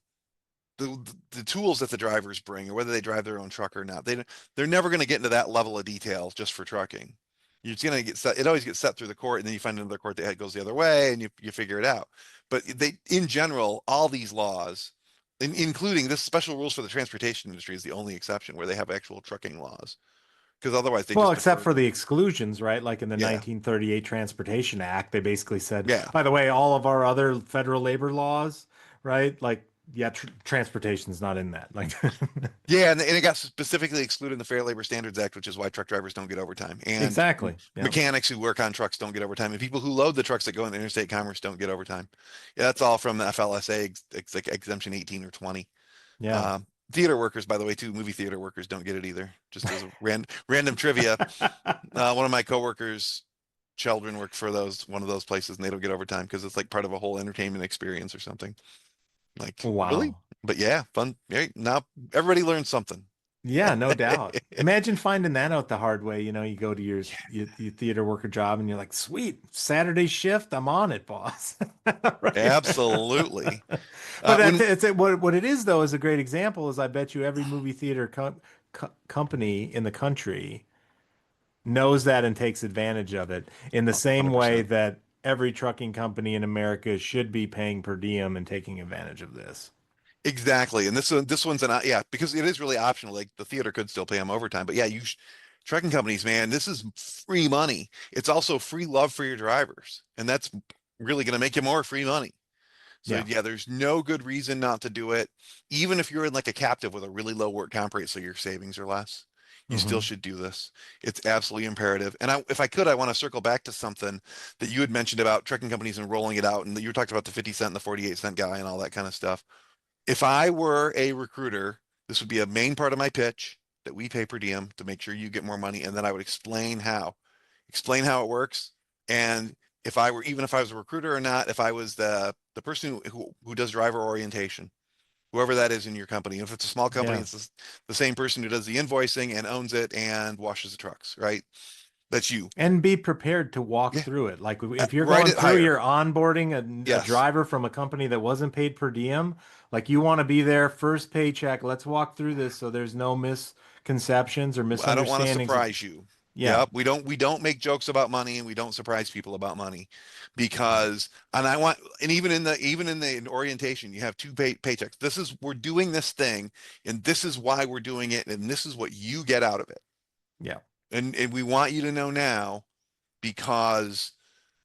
C: the tools that the drivers bring, or whether they drive their own truck or not, they're never going to get into that level of detail just for trucking. You're just going to get set. It always gets set through the court, and then you find another court that goes the other way, and you figure it out. But in general, all these laws, including this special rules for the transportation industry, is the only exception where they have actual trucking laws, because otherwise they
B: Well,
C: just
B: except
C: defer
B: for
C: to.
B: the exclusions, right? Like in the
C: Yeah,
B: 1938 Transportation Act, they basically said,
C: yeah.
B: by the way, all of our other federal labor laws, right? Like, yeah, transportation's not in that. Like,
C: Yeah, and it got specifically excluded in the Fair Labor Standards Act, which is why truck drivers don't get overtime. And
B: exactly. Yeah.
C: mechanics who work on trucks don't get overtime. And people who load the trucks that go into interstate commerce don't get overtime. Yeah, that's all from the FLSA, like exemption 18 or 20.
B: Yeah.
C: Theater workers, by the way, too, movie theater workers don't get it either. Just as a random trivia, one of my coworkers' children worked for one of those places, and they don't get overtime because it's like part of a whole entertainment experience or something. Like, really?
B: Wow.
C: But yeah, fun. Yeah, now everybody learns something.
B: Yeah, no doubt. Imagine finding that out the hard way. You know, you go to your theater worker job and you're like, sweet, Saturday shift, I'm on it, boss. Right.
C: Absolutely.
B: But
C: When
B: what it is though is a great example is I bet you every movie theater company in the country knows that and takes advantage of it in the same way
C: 100%.
B: that every trucking company in America should be paying per diem and taking advantage of this.
C: Exactly. And this one's yeah, because it is really optional. Like the theater could still pay them overtime, but yeah, trucking companies, man, this is free money. It's also free love for your drivers, and that's really going to make you more free money. So
B: Yeah.
C: yeah, there's no good reason not to do it. Even if you're in like a captive with a really low work comp rate, so your savings are less, you still
B: Hmm.
C: should do this. It's absolutely imperative. And if I could, I want to circle back to something that you had mentioned about trucking companies and rolling it out, and you talked about the 50 cent and the 48 cent guy and all that kind of stuff. If I were a recruiter, this would be a main part of my pitch that we pay per diem to make sure you get more money, and then I would explain how it works. And if I were, even if I was a recruiter or not, if I was the person who does driver orientation, whoever that is in your company, if it's a small company,
B: Yeah.
C: it's the same person who does the invoicing and owns it and washes the trucks, right? That's you.
B: And be prepared to walk
C: Yeah.
B: through it. Like if you're
C: Write
B: going
C: it
B: through
C: higher.
B: your onboarding a
C: Yes.
B: driver from a company that wasn't paid per diem, like you want to be there first paycheck. Let's walk through this so there's no misconceptions or
C: I don't want to
B: misunderstandings.
C: surprise you.
B: Yeah.
C: Yep, we don't make jokes about money, and we don't surprise people about money because, and I want, and even in the orientation you have two paychecks. We're doing this thing, and this is why we're doing it, and this is what you get out of it.
B: Yeah.
C: And we want you to know now, because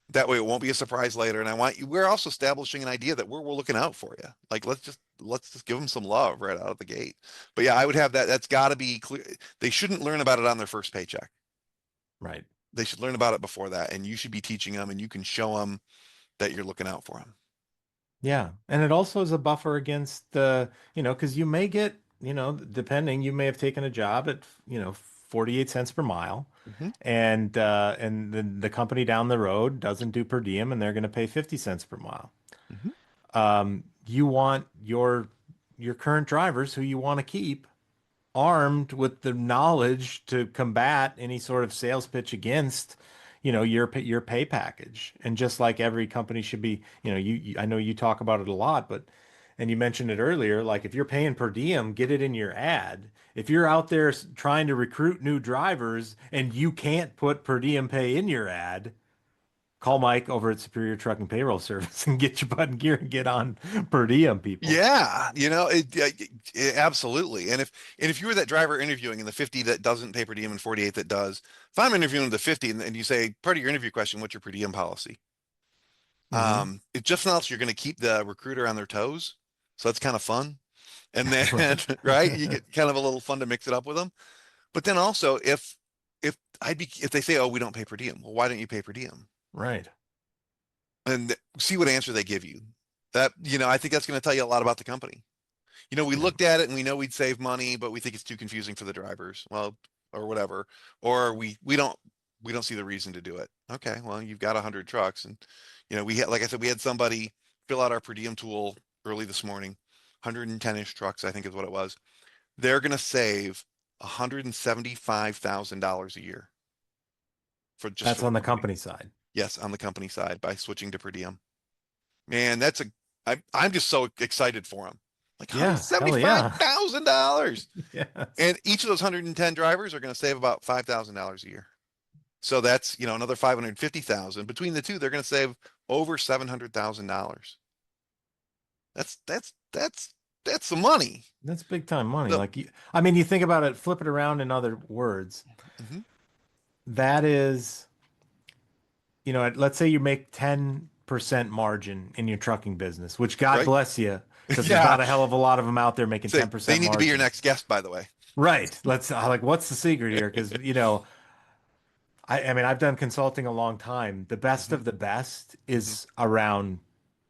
C: that way it won't be a surprise later. And we're also establishing an idea that we're looking out for you. Like let's just give them some love right out of the gate. But yeah, I would have that. That's got to be clear. They shouldn't learn about it on their first paycheck.
B: Right.
C: They should learn about it before that, and you should be teaching them, and you can show them that you're looking out for them.
B: Yeah. And it also is a buffer against because you may get, depending, you may have taken a job at, 48 cents per mile.
C: Mhm.
B: And then the company down the road doesn't do per diem and they're going to pay 50 cents per mile.
C: Mhm.
B: You want your current drivers who you want to keep armed with the knowledge to combat any sort of sales pitch against, your pay package. And just like every company should be, I know you talk about it a lot, but and you mentioned it earlier, like if you're paying per diem, get it in your ad. If you're out there trying to recruit new drivers and you can't put per diem pay in your ad, call Mike over at Superior Trucking Payroll Service and get your butt in gear and get on per diem, people.
C: Yeah, absolutely. And if you were that driver interviewing in the 50 that doesn't pay per diem and 48 that does, if I'm interviewing the 50 and you say part of your interview question, what's your per diem policy?
B: Hmm.
C: It just else you're going to keep the recruiter on their toes. So that's kind of fun. And then,
B: Right.
C: right, you get kind of a little fun to mix it up with them. But then also if they say, oh, we don't pay per diem, well, why don't you pay per diem?
B: Right.
C: And see what answer they give you. That, I think that's going to tell you a lot about the company. We
B: Yeah.
C: looked at it and we know we'd save money, but we think it's too confusing for the drivers. Well, or whatever. Or we don't see the reason to do it. Okay, well, you've got 100 trucks, and we had, like I said, we had somebody fill out our per diem tool early this morning. 110-ish trucks, I think is what it was. They're going to save $175,000 a year
B: That's
C: for the
B: on the
C: company.
B: company side.
C: Yes, on the company side by switching to per diem. Man, I'm just so excited for them. Like
B: Yeah. Hell yeah.
C: $175,000.
B: Yes.
C: And each of those 110 drivers are going to save about $5,000 a year. So that's, another 550,000. Between the two, they're going to save over $700,000. That's some money.
B: That's big time money.
C: So,
B: Like, I mean, you think about it, flip it around in other words.
C: mhm.
B: That is, let's say you make 10% margin in your trucking business, which God
C: Right?
B: bless you, because there's
C: Yeah.
B: not a hell of a lot of them out there making
C: Say, they
B: 10%
C: need to be your
B: margins.
C: next guest, by the way.
B: Right. Let's like, what's the secret here? Because, I mean, I've done consulting a long time. The best
C: hmm
B: of the best
C: hmm
B: is around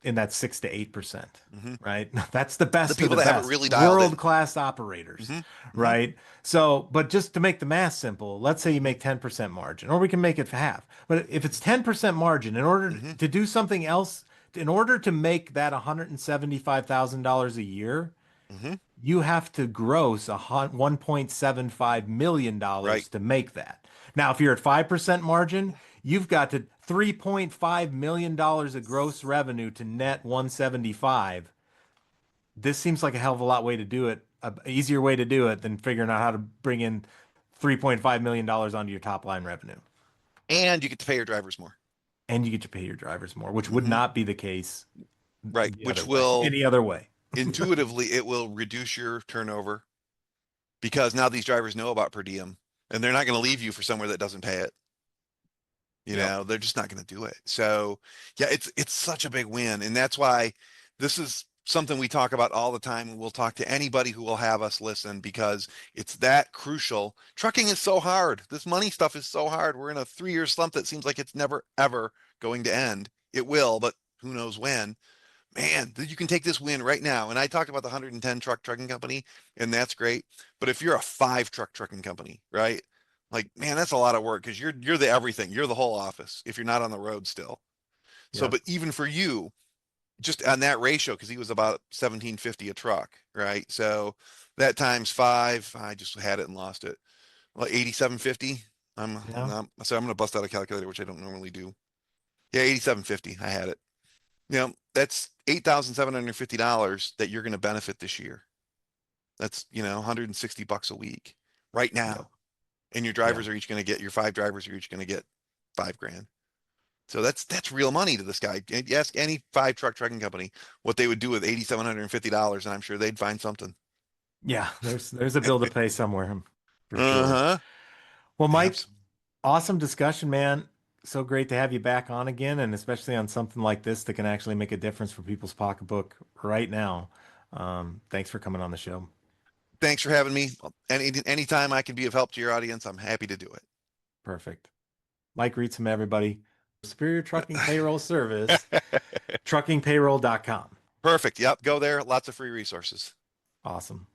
B: in that 6 to 8%,
C: hmm
B: right? That's the
C: The
B: best of
C: people
B: the
C: that have it
B: best.
C: really dialed in.
B: World-class operators,
C: hmm hmm
B: right? So, but just to make the math simple, let's say you make 10% margin, or we can make it for half. But if it's 10% margin, in order
C: hmm
B: to do something else, in order to make that $175,000 a year,
C: hmm
B: you have to gross $1.75 million
C: Right.
B: to make that. Now, if you're at 5% margin, you've got to $3.5 million of gross revenue to net 175. This seems like a hell of a lot way to do it, a easier way to do it than figuring out how to bring in $3.5 million onto your top line revenue.
C: And you get to pay your drivers more.
B: And you get to pay your drivers more, which would
C: hmm
B: not be the case
C: Right.
B: the other
C: Which
B: way,
C: will
B: any other way.
C: intuitively, it will reduce your turnover because now these drivers know about per diem and they're not going to leave you for somewhere that doesn't pay it.
B: Yep.
C: They're just not going to do it. So yeah, it's such a big win. And that's why this is something we talk about all the time. And we'll talk to anybody who will have us listen because it's that crucial. Trucking is so hard. This money stuff is so hard. We're in a 3-year slump that seems like it's never, ever going to end. It will, but who knows when. Man, you can take this win right now. And I talked about the 110 truck trucking company, and that's great. But if you're a 5 truck trucking company, right? Like, man, that's a lot of work because you're the everything. You're the whole office if you're not on the road still. So,
B: Yep.
C: but even for you, just on that ratio, because he was about 1750 a truck, right? So that times 5, I just had it and lost it. Well, 8750.
B: Yeah.
C: So I'm gonna bust out a calculator, which I don't normally do. Yeah, 8750. I had it. That's $8,750 that you're going to benefit this year. That's, $160 a week right
B: Yep.
C: now. And
B: Yeah.
C: your 5 drivers are each going to get $5,000. So that's real money to this guy. And you ask any 5 truck trucking company what they would do with $8,750, and I'm sure they'd find something.
B: Yeah. There's a bill to pay somewhere for sure.
C: Uh-huh.
B: Well, Mike,
C: Absolutely.
B: awesome discussion, man. So great to have you back on again, and especially on something like this that can actually make a difference for people's pocketbook right now. Thanks for coming on the show.
C: Thanks for having me. Anytime I can be of help to your audience, I'm happy to do
B: Perfect. Mike Ritzema, everybody. Superior Trucking Payroll Service,
C: it.
B: truckingpayroll.com.
C: Perfect. Yep. Go there. Lots of free resources.
B: Awesome.